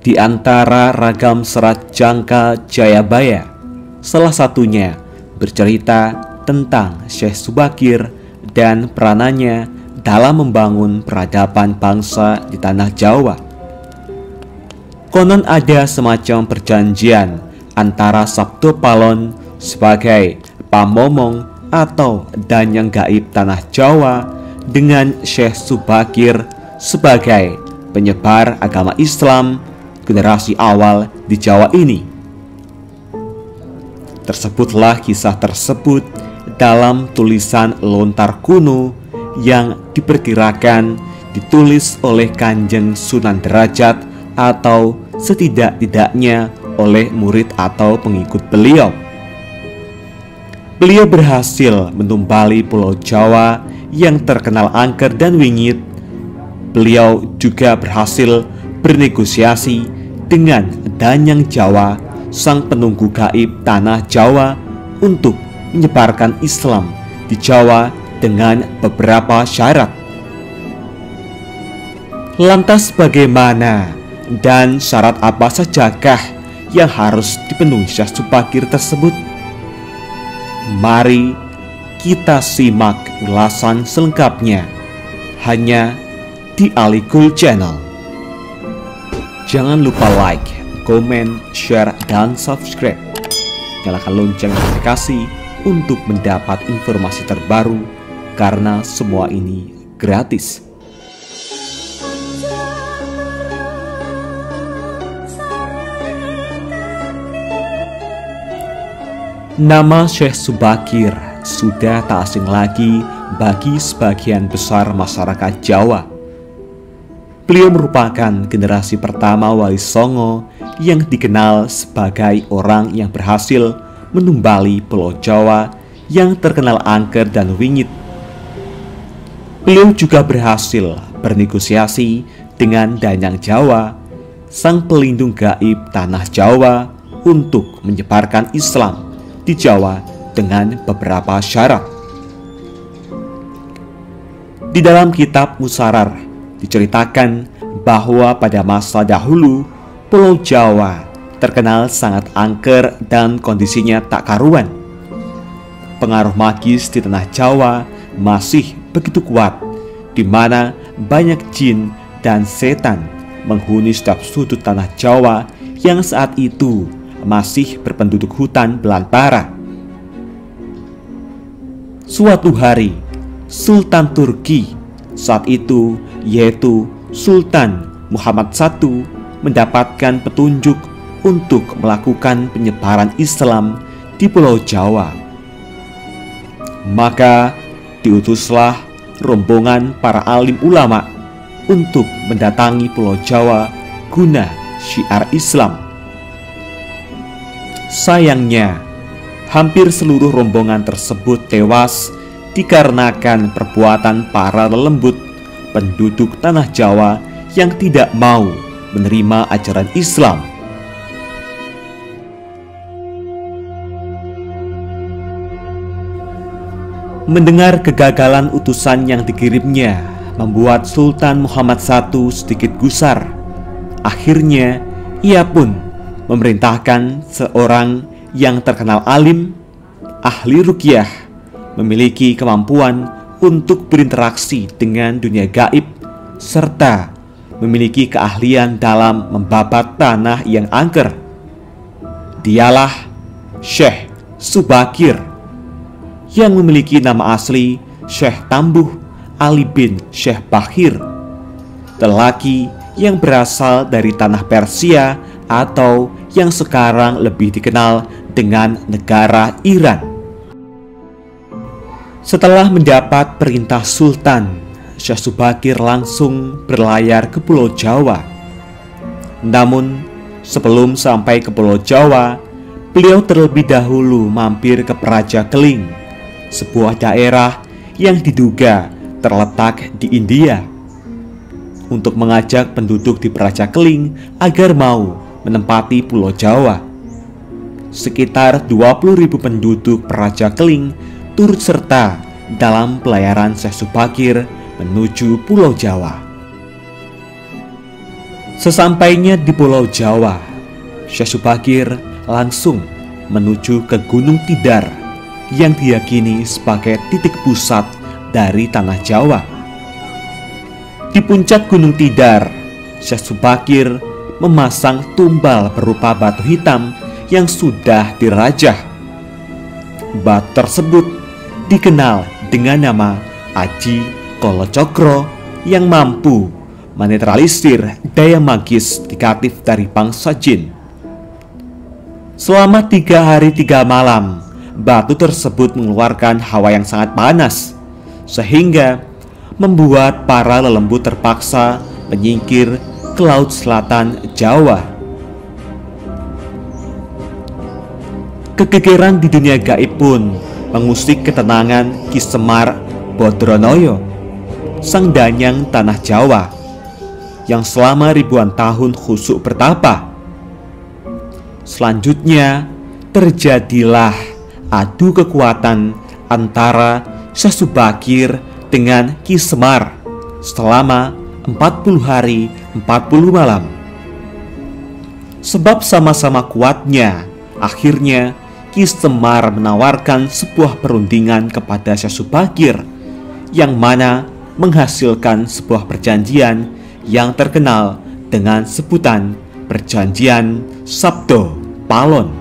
Di antara ragam serat jangka Jayabaya, salah satunya bercerita tentang Syekh Subakir dan peranannya dalam membangun peradaban bangsa di tanah Jawa. Konon ada semacam perjanjian antara Sabto Palon sebagai pamomong atau danyang gaib tanah Jawa dengan Syekh Subakir sebagai penyebar agama Islam generasi awal di Jawa ini. Tersebutlah kisah tersebut dalam tulisan lontar kuno yang diperkirakan ditulis oleh Kanjeng Sunan Derajat atau setidak-tidaknya oleh murid atau pengikut beliau. Beliau berhasil menumbali Pulau Jawa yang terkenal angker dan wingit. Beliau juga berhasil bernegosiasi dengan Danyang Jawa, sang penunggu gaib tanah Jawa, untuk menyebarkan Islam di Jawa dengan beberapa syarat. Lantas bagaimana dan syarat apa sajakah yang harus dipenuhi Syekh Subakir tersebut? Mari kita simak ulasan selengkapnya hanya di Alikul Channel. Jangan lupa like, komen, share, dan subscribe. Nyalakan lonceng notifikasi untuk mendapat informasi terbaru, karena semua ini gratis. Nama Syekh Subakir sudah tak asing lagi bagi sebagian besar masyarakat Jawa. Beliau merupakan generasi pertama Wali Songo yang dikenal sebagai orang yang berhasil menumbali Pulau Jawa yang terkenal angker dan wingit. Beliau juga berhasil bernegosiasi dengan Danyang Jawa, sang pelindung gaib tanah Jawa, untuk menyebarkan Islam di Jawa dengan beberapa syarat. Di dalam kitab Musarar diceritakan bahwa pada masa dahulu Pulau Jawa terkenal sangat angker dan kondisinya tak karuan. Pengaruh magis di tanah Jawa masih begitu kuat, di mana banyak jin dan setan menghuni setiap sudut tanah Jawa yang saat itu masih berpenduduk hutan belantara. Suatu hari, Sultan Turki saat itu, yaitu Sultan Muhammad I, mendapatkan petunjuk untuk melakukan penyebaran Islam di Pulau Jawa. Maka diutuslah rombongan para alim ulama untuk mendatangi Pulau Jawa guna syiar Islam. Sayangnya, hampir seluruh rombongan tersebut tewas dikarenakan perbuatan para lelembut penduduk tanah Jawa yang tidak mau menerima ajaran Islam. Mendengar kegagalan utusan yang dikirimnya membuat Sultan Muhammad I sedikit gusar. Akhirnya ia pun memerintahkan seorang yang terkenal alim, ahli ruqyah, memiliki kemampuan untuk berinteraksi dengan dunia gaib, serta memiliki keahlian dalam membabat tanah yang angker. Dialah Syekh Subakir, yang memiliki nama asli Syekh Tambuh Ali bin Syekh Bakhir, lelaki yang berasal dari tanah Persia atau yang sekarang lebih dikenal dengan negara Iran. Setelah mendapat perintah Sultan, Syekh Subakir langsung berlayar ke Pulau Jawa. Namun, sebelum sampai ke Pulau Jawa, beliau terlebih dahulu mampir ke Praja Keling, sebuah daerah yang diduga terletak di India, untuk mengajak penduduk di Praja Keling agar mau menempati Pulau Jawa. sekitar 20.000 penduduk Praja Keling turut serta dalam pelayaran Syekh Subakir menuju Pulau Jawa. Sesampainya di Pulau Jawa, Syekh Subakir langsung menuju ke Gunung Tidar yang diyakini sebagai titik pusat dari tanah Jawa. Di puncak Gunung Tidar, Syekh Subakir memasang tumbal berupa batu hitam yang sudah dirajah. Batu tersebut dikenal dengan nama Aji Kolocokro yang mampu menetralisir daya magis negatif dari bangsa jin. Selama 3 hari 3 malam, batu tersebut mengeluarkan hawa yang sangat panas, sehingga membuat para lelembut terpaksa menyingkir ke laut selatan Jawa. Kegegeran di dunia gaib pun mengusik ketenangan Ki Semar Bodronoyo, sang danyang tanah Jawa, yang selama ribuan tahun khusyuk bertapa. Selanjutnya terjadilah adu kekuatan antara Syekh Subakir dengan Ki Semar selama 40 hari 40 malam. Sebab sama-sama kuatnya, akhirnya Ki Semar menawarkan sebuah perundingan kepada Syekh Subakir, yang mana menghasilkan sebuah perjanjian yang terkenal dengan sebutan Perjanjian Sabdo Palon.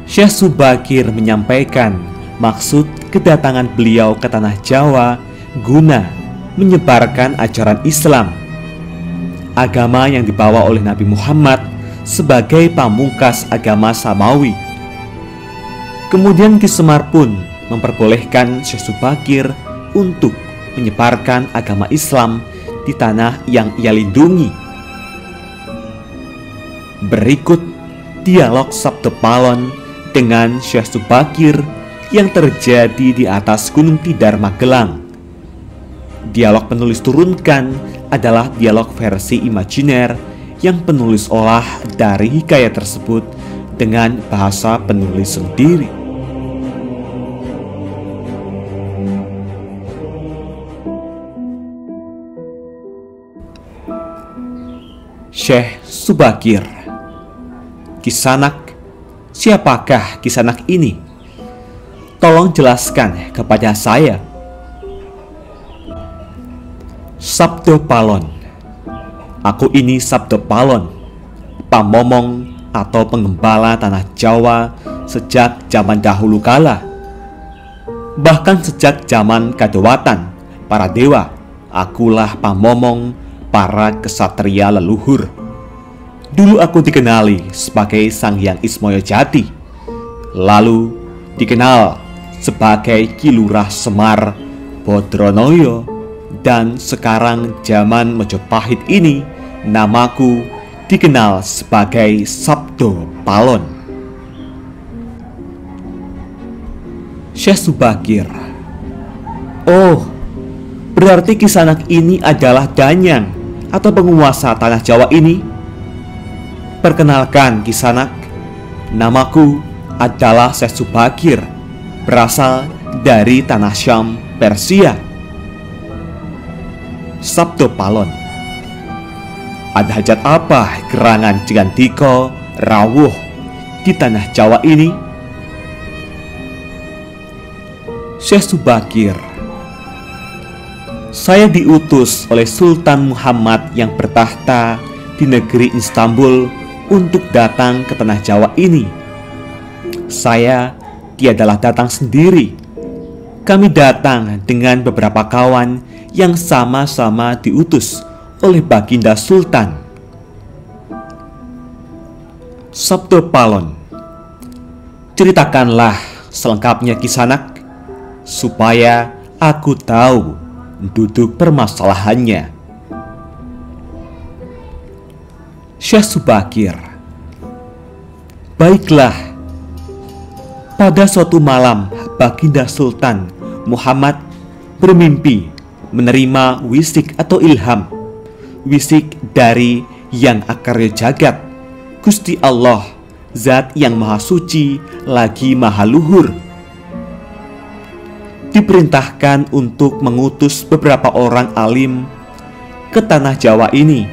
Syekh Subakir menyampaikan maksud kedatangan beliau ke tanah Jawa guna menyebarkan ajaran Islam, agama yang dibawa oleh Nabi Muhammad sebagai pamungkas agama Samawi. Kemudian Ki Semar pun memperbolehkan Syekh Subakir untuk menyebarkan agama Islam di tanah yang ia lindungi. Berikut dialog Sabdo Palon dengan Syekh Subakir yang terjadi di atas Gunung Tidar, Magelang. Dialog penulis turunkan adalah dialog versi imajiner yang penulis olah dari hikayat tersebut dengan bahasa penulis sendiri. Syekh Subakir. Kisanak, siapakah Kisanak ini? Tolong jelaskan kepada saya. Sabdo Palon. Aku ini Sabdo Palon, pamomong atau pengembala tanah Jawa sejak zaman dahulu kala. Bahkan sejak zaman Kadewatan, para dewa, akulah pamomong para kesatria leluhur. Dulu aku dikenali sebagai Sang Hyang Ismoyo Jati, lalu dikenal sebagai Ki Lurah Semar Bodronoyo, dan sekarang zaman Mojopahit ini namaku dikenal sebagai Sabdo Palon. Syekh Subakir. Oh, berarti Kisanak ini adalah danyang atau penguasa tanah Jawa ini? Perkenalkan Kisanak, namaku adalah Syekh Subakir, berasal dari tanah Syam, Persia. Sabdo Palon. Ada hajat apa gerangan Jigantiko rawuh di tanah Jawa ini? Syekh Subakir. Saya diutus oleh Sultan Muhammad yang bertahta di negeri Istanbul untuk datang ke tanah Jawa ini. Saya tiadalah datang sendiri. Kami datang dengan beberapa kawan yang sama-sama diutus oleh Baginda Sultan. Sabdo Palon. Ceritakanlah selengkapnya Kisanak, supaya aku tahu duduk permasalahannya. Syekh Subakir. Baiklah. Pada suatu malam, Baginda Sultan Muhammad bermimpi menerima wisik atau ilham, wisik dari Yang Akarya Jagat, Gusti Allah, Zat yang Maha Suci lagi Maha Luhur. Diperintahkan untuk mengutus beberapa orang alim ke tanah Jawa ini.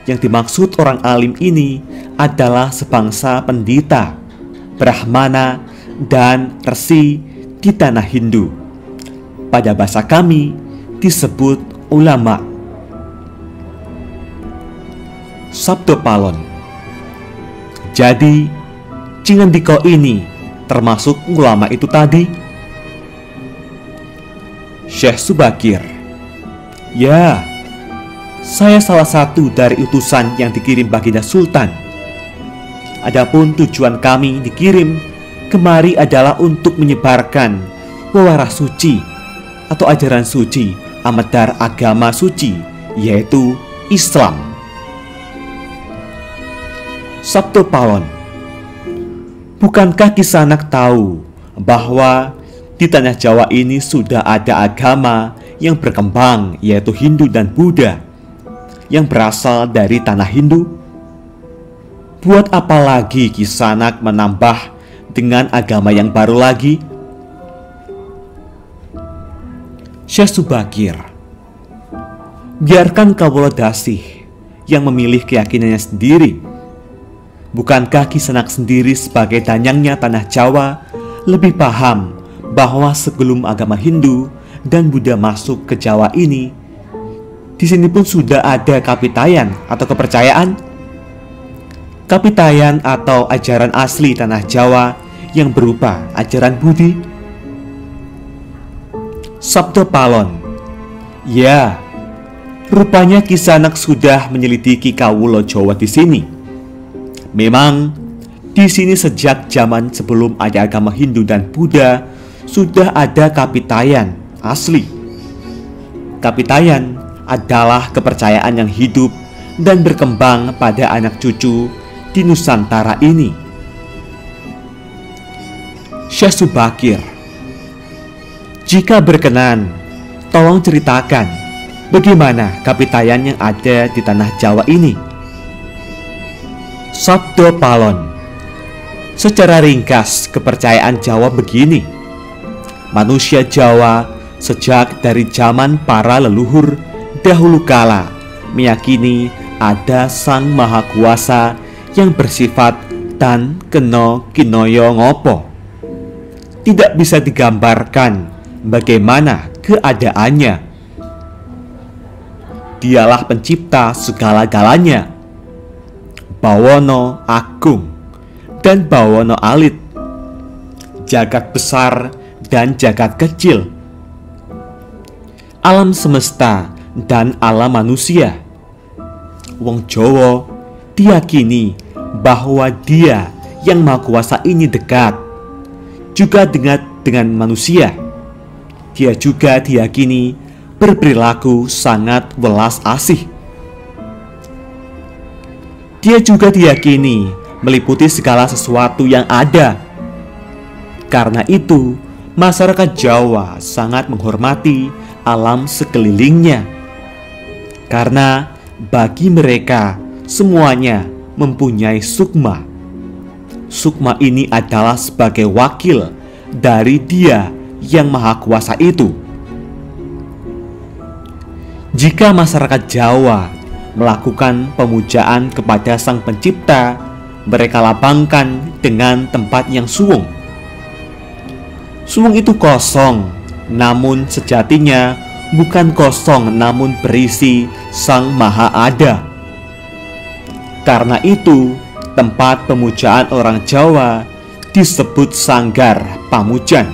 Yang dimaksud orang alim ini adalah sebangsa pendeta, brahmana, dan resi di tanah Hindu. Pada bahasa kami disebut ulama. Sabdo Palon. Jadi, Cingendiko ini termasuk ulama itu tadi? Syekh Subakir. Ya, saya salah satu dari utusan yang dikirim baginda Sultan. Adapun tujuan kami dikirim kemari adalah untuk menyebarkan wewarah suci atau ajaran suci amadar agama suci, yaitu Islam. Sabdo Palon. Bukankah Kisanak tahu bahwa di tanah Jawa ini sudah ada agama yang berkembang, yaitu Hindu dan Buddha, yang berasal dari tanah Hindu? Buat apa lagi Kisanak menambah dengan agama yang baru lagi? Syekh Subakir. Biarkan Kawula Dasih yang memilih keyakinannya sendiri. Bukankah Kisanak sendiri sebagai danyangnya tanah Jawa lebih paham bahwa sebelum agama Hindu dan Buddha masuk ke Jawa ini, di sini pun sudah ada kapitayan atau kepercayaan? Kapitayan atau ajaran asli tanah Jawa yang berupa ajaran Budi? Sabdo Palon. Ya, rupanya Kisanak sudah menyelidiki Kawula Jawa di sini. Memang di sini sejak zaman sebelum ada agama Hindu dan Buddha sudah ada kapitayan asli. Kapitayan adalah kepercayaan yang hidup dan berkembang pada anak cucu di Nusantara ini. Syekh Subakir. Jika berkenan, tolong ceritakan bagaimana kapitayan yang ada di tanah Jawa ini. Sabdo Palon. Secara ringkas, kepercayaan Jawa begini. Manusia Jawa sejak dari zaman para leluhur dahulu kala meyakini ada Sang Maha Kuasa yang bersifat tan keno kinoyo ngopo. Tidak bisa digambarkan bagaimana keadaannya. Dialah pencipta segala-galanya. Bawono Agung dan Bawono Alit, jagat besar dan jagat kecil, alam semesta dan alam manusia. Wong Jawa diyakini bahwa Dia yang Maha Kuasa ini dekat juga dengan manusia. Dia juga diyakini berperilaku sangat welas asih. Dia juga diyakini meliputi segala sesuatu yang ada. Karena itu, masyarakat Jawa sangat menghormati alam sekelilingnya. Karena bagi mereka semuanya mempunyai sukma. Sukma ini adalah sebagai wakil dari Dia yang Maha Kuasa itu. Jika masyarakat Jawa melakukan pemujaan kepada Sang Pencipta, mereka lapangkan dengan tempat yang suwung. Suwung itu kosong, namun sejatinya bukan kosong, namun berisi Sang Maha Ada. Karena itu, tempat pemujaan orang Jawa disebut Sanggar Pamujan.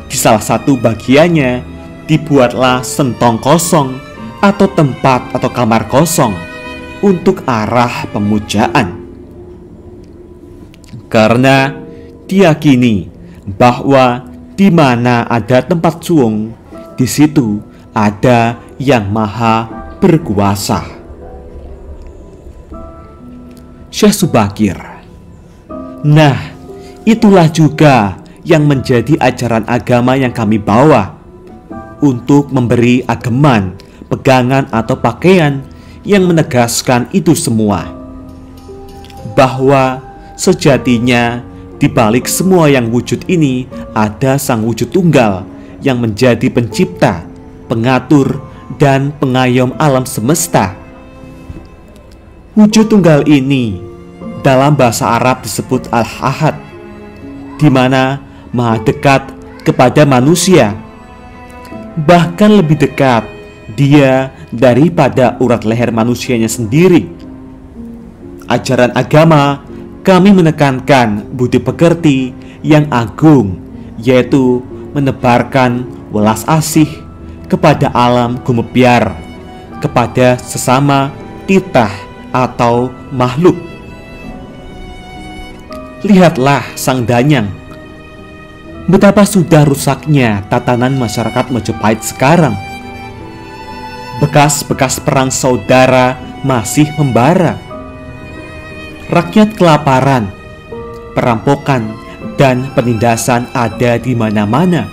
Di salah satu bagiannya dibuatlah sentong kosong atau tempat atau kamar kosong untuk arah pemujaan. Karena diyakini bahwa di mana ada tempat suwung, di situ ada yang Maha Berkuasa. Syekh Subakir. Nah, itulah juga yang menjadi ajaran agama yang kami bawa untuk memberi ageman, pegangan atau pakaian yang menegaskan itu semua. bahwa sejatinya di balik semua yang wujud ini ada Sang Wujud Tunggal yang menjadi pencipta, pengatur, dan pengayom alam semesta. Wujud tunggal ini dalam bahasa Arab disebut Al-Ahad, di mana Maha dekat kepada manusia. Bahkan lebih dekat Dia daripada urat leher manusianya sendiri. Ajaran agama kami menekankan budi pekerti yang agung, yaitu menebarkan welas asih kepada alam gumebyar, kepada sesama titah atau makhluk. Lihatlah Sang Danyang, betapa sudah rusaknya tatanan masyarakat Majapahit sekarang. Bekas-bekas perang saudara masih membara. Rakyat kelaparan, perampokan, dan penindasan ada di mana-mana.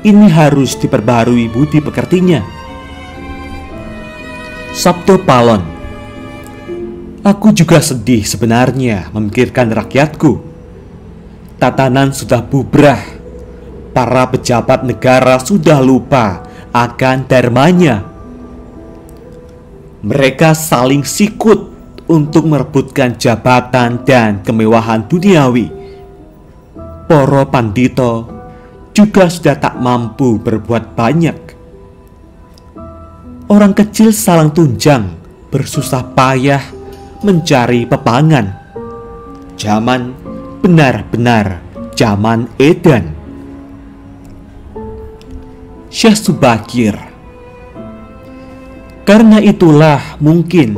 Ini harus diperbarui budi pekertinya. Sabto Palon, aku juga sedih sebenarnya memikirkan rakyatku. Tatanan sudah bubrah. Para pejabat negara sudah lupa akan dharmanya. Mereka saling sikut untuk merebutkan jabatan dan kemewahan duniawi. Para pandito juga sudah tak mampu berbuat banyak. Orang kecil saling tunjang, bersusah payah mencari pepangan. Zaman benar-benar zaman edan. Syekh Subakir, karena itulah mungkin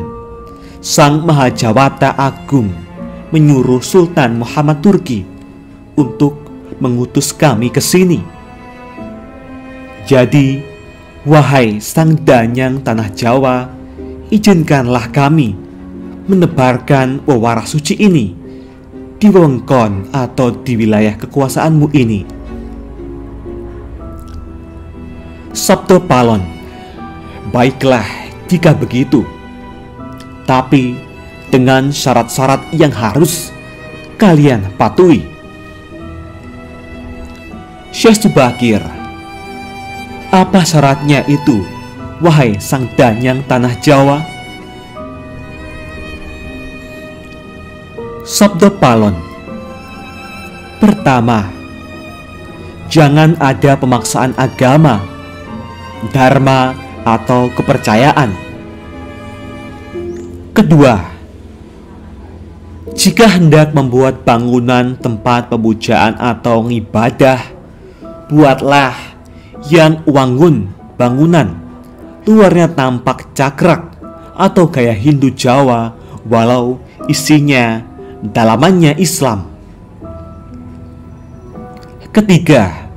Sang Mahajawata Agung menyuruh Sultan Muhammad Turki untuk mengutus kami ke sini. Jadi, wahai Sang Danyang Tanah Jawa, izinkanlah kami menebarkan wewarah suci ini di wewengkon atau di wilayah kekuasaanmu ini. Sabto Palon, baiklah jika begitu, tapi dengan syarat-syarat yang harus kalian patuhi. Syekh Subakir, apa syaratnya itu, wahai Sang Danyang Tanah Jawa? Sabto Palon, pertama, jangan ada pemaksaan agama, dharma, atau kepercayaan. Kedua, jika hendak membuat bangunan tempat pemujaan atau ibadah, buatlah yang wangun bangunan, luarnya tampak cakrak atau gaya Hindu Jawa, walau isinya dalamannya Islam. Ketiga,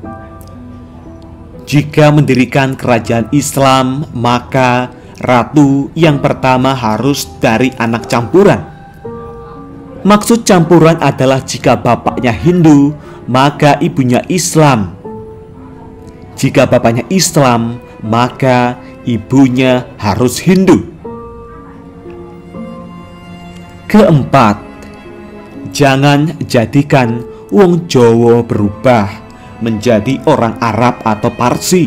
jika mendirikan kerajaan Islam, maka ratu yang pertama harus dari anak campuran. Maksud campuran adalah jika bapaknya Hindu, maka ibunya Islam. Jika bapaknya Islam, maka ibunya harus Hindu. Keempat, jangan jadikan wong Jawa berubah menjadi orang Arab atau Parsi.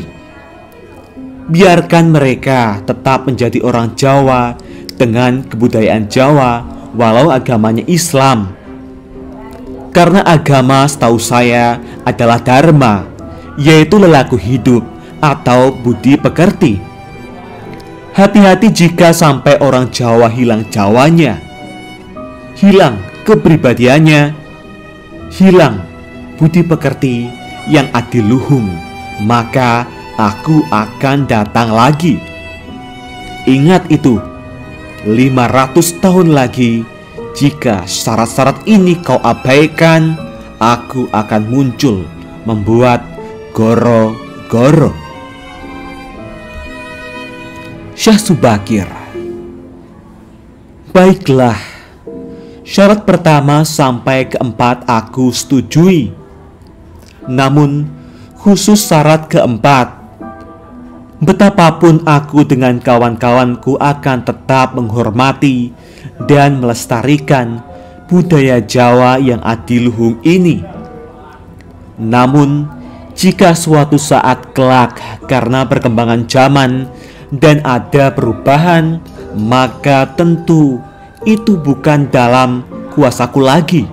Biarkan mereka tetap menjadi orang Jawa dengan kebudayaan Jawa, walau agamanya Islam. Karena agama setahu saya adalah dharma, yaitu lelaku hidup atau budi pekerti. Hati-hati jika sampai orang Jawa hilang Jawanya, hilang kepribadiannya, hilang budi pekerti yang adiluhung, maka aku akan datang lagi. Ingat itu, 500 tahun lagi, jika syarat-syarat ini kau abaikan, aku akan muncul membuat goro-goro. Syekh Subakir, baiklah, syarat pertama sampai keempat aku setujui. Namun khusus syarat keempat, Betapapun aku dengan kawan-kawanku akan tetap menghormati dan melestarikan budaya Jawa yang adiluhung ini. Namun, jika suatu saat kelak karena perkembangan zaman dan ada perubahan, maka tentu itu bukan dalam kuasaku lagi.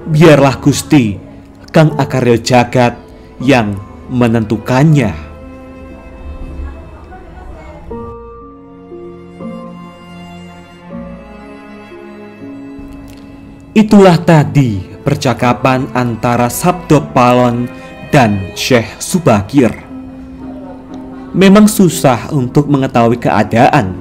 Biarlah Gusti Kang Akarya Jagat yang menentukannya. Itulah tadi percakapan antara Sabdo Palon dan Syekh Subakir. Memang susah untuk mengetahui keadaan,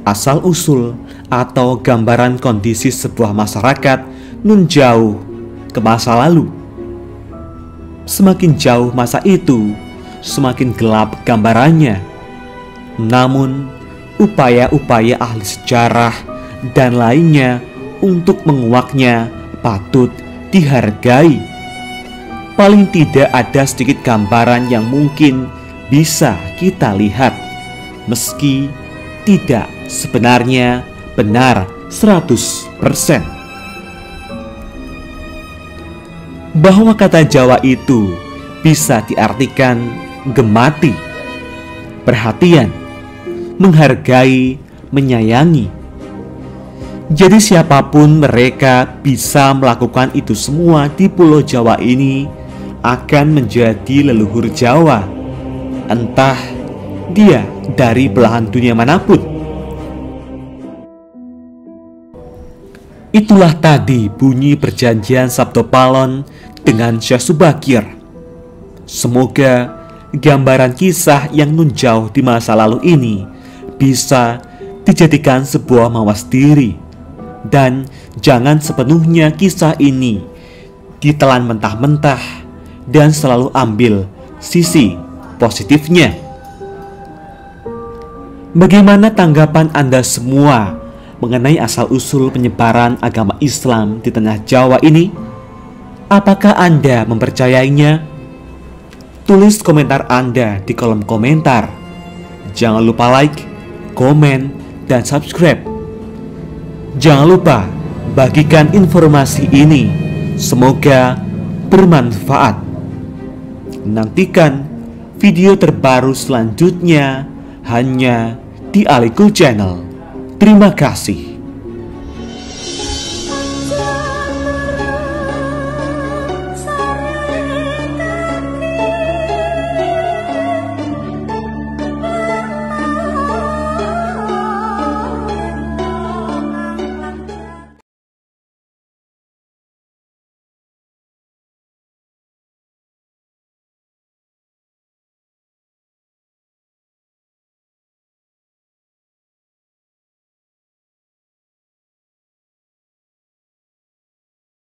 asal-usul, atau gambaran kondisi sebuah masyarakat nun jauh ke masa lalu. Semakin jauh masa itu, semakin gelap gambarannya. Namun, upaya-upaya ahli sejarah dan lainnya untuk menguaknya patut dihargai. Paling tidak ada sedikit gambaran yang mungkin bisa kita lihat, meski tidak sebenarnya benar 100%. Bahwa kata Jawa itu bisa diartikan gemati, perhatian, menghargai, menyayangi. Jadi siapapun mereka bisa melakukan itu semua di Pulau Jawa ini akan menjadi leluhur Jawa, entah dia dari belahan dunia manapun. Itulah tadi bunyi perjanjian Sabdo Palon dengan Syekh Subakir. Semoga gambaran kisah yang nun jauh di masa lalu ini bisa dijadikan sebuah mawas diri. Dan jangan sepenuhnya kisah ini ditelan mentah-mentah dan selalu ambil sisi positifnya. Bagaimana tanggapan Anda semua mengenai asal-usul penyebaran agama Islam di tanah Jawa ini? Apakah Anda mempercayainya? Tulis komentar Anda di kolom komentar. Jangan lupa like, komen, dan subscribe. Jangan lupa bagikan informasi ini, semoga bermanfaat. Nantikan video terbaru selanjutnya hanya di Alikul Channel. Terima kasih.